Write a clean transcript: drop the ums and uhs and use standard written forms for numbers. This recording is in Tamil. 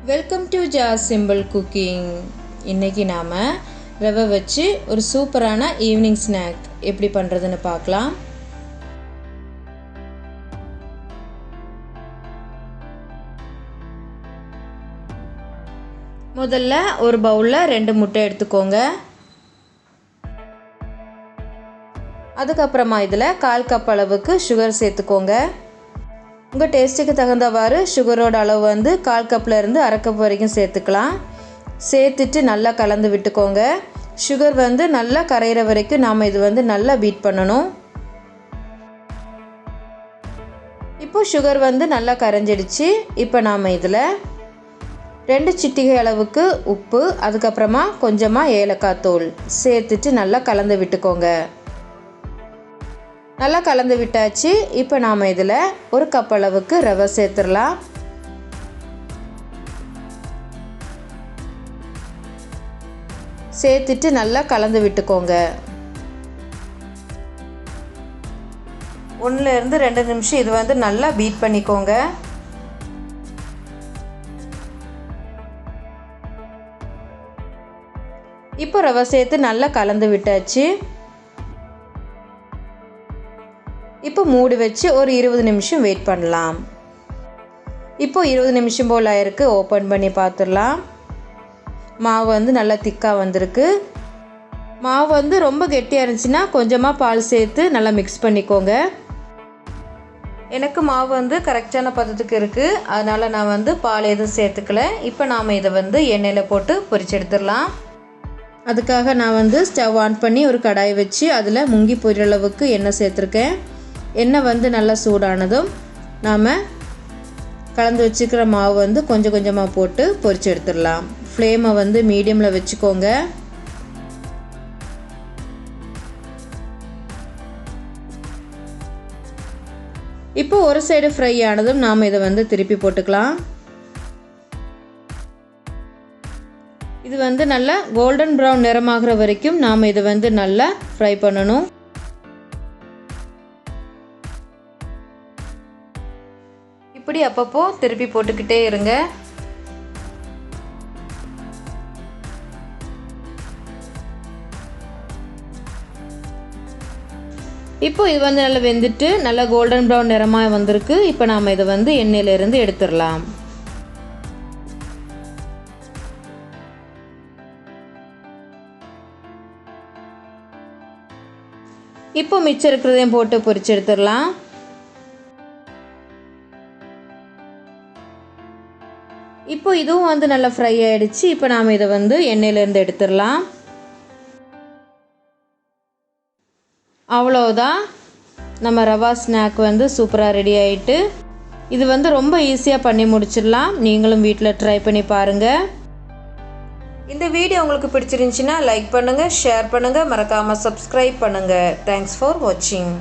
Welcome to Jas simple cooking. இன்றைக்கி நாம் ரவை வச்சு ஒரு சூப்பரான ஈவினிங் ஸ்நாக் எப்படி பண்ணுறதுன்னு பார்க்கலாம். முதல்ல ஒரு பவுலில் 2 முட்டை எடுத்துக்கோங்க. அதுக்கப்புறமா இதில் 1/4 கப் அளவுக்கு சுகர் சேர்த்துக்கோங்க. உங்கள் டேஸ்ட்டுக்கு தகுந்தவாறு சுகரோட அளவு 1/4 கப்லேருந்து 1/2 கப் வரைக்கும் சேர்த்துக்கலாம். சேர்த்துட்டு நல்லா கலந்து விட்டுக்கோங்க. சுகர் நல்லா கரையிற வரைக்கும் நாம் இது நல்லா பீட் பண்ணணும். இப்போ சுகர் நல்லா கரைஞ்சிடுச்சு. இப்போ நாம் இதில் 2 சிட்டிகை அளவுக்கு உப்பு, அதுக்கப்புறமா கொஞ்சமாக ஏலக்காய் தூள் சேர்த்துட்டு நல்லா கலந்து விட்டுக்கோங்க. நல்லா கலந்து விட்டாச்சு. இப்போ நாம் இதில் 1 கப் அளவுக்கு ரவை சேர்த்துடலாம். சேர்த்துட்டு நல்லா கலந்து விட்டுக்கோங்க. 1லேருந்து 2 நிமிஷம் இது நல்லா பீட் பண்ணிக்கோங்க. இப்போ ரவை சேர்த்து நல்லா கலந்து விட்டாச்சு. இப்போ மூடி வச்சு ஒரு 20 நிமிஷம் வெயிட் பண்ணலாம். இப்போ 20 நிமிஷம் போல் ஆயிருக்கு. ஓப்பன் பண்ணி பார்த்துடலாம். மாவு நல்லா திக்காக வந்திருக்கு. மாவு ரொம்ப கெட்டியாக இருந்துச்சுன்னா கொஞ்சமாக பால் சேர்த்து நல்லா மிக்ஸ் பண்ணிக்கோங்க. எனக்கு மாவு கரெக்டான பதத்துக்கு இருக்குது, அதனால் நான் பால் எதுவும் சேர்த்துக்கல. இப்போ நாம் இதை எண்ணெயில் போட்டு பொரிச்சு எடுத்துடலாம். அதுக்காக நான் ஸ்டவ் ஆன் பண்ணி ஒரு கடாய் வச்சு அதில் முங்கி பொரியிற அளவுக்கு எண்ணெய் சேர்த்துருக்கேன். எண்ணெய் நல்லா சூடானதும் நாம் கலந்து வச்சுக்கிற மாவு கொஞ்சம் கொஞ்சமாக போட்டு பொரிச்சு எடுத்துடலாம். ஃப்ளேமை மீடியமில் வச்சுக்கோங்க. இப்போ ஒரு சைடு ஃப்ரை ஆனதும் நாம் இதை திருப்பி போட்டுக்கலாம். இது நல்லா கோல்டன் ப்ரௌன் நிறமாகிற வரைக்கும் நாம் இதை நல்லா ஃப்ரை பண்ணணும். இப்படி அப்பப்போ திருப்பி போட்டுக்கிட்டே இருங்க. இப்போ இது நல்லா வெந்துட்டு நல்லா கோல்டன் ப்ரௌன் நிறமாக வந்திருக்கு. இப்போ நாம் இதை எண்ணெயிலிருந்து எடுத்துடலாம். இப்போ மிச்சம் இருக்கிறதையும் போட்டு பொரிச்சு எடுத்துடலாம். இப்போ இதுவும் நல்லா ஃப்ரை ஆகிடுச்சு. இப்போ நாம் இதை எண்ணெயிலேருந்து எடுத்துடலாம். அவ்வளோதான், நம்ம ரவா ஸ்நாக் சூப்பராக ரெடி ஆகிட்டு. இது ரொம்ப ஈஸியாக பண்ணி முடிச்சிடலாம். நீங்களும் வீட்டில் ட்ரை பண்ணி பாருங்கள். இந்த வீடியோ உங்களுக்கு பிடிச்சிருந்துச்சின்னா லைக் பண்ணுங்கள், ஷேர் பண்ணுங்கள், மறக்காமல் சப்ஸ்கிரைப் பண்ணுங்கள். தேங்க்ஸ் ஃபார் வாட்சிங்.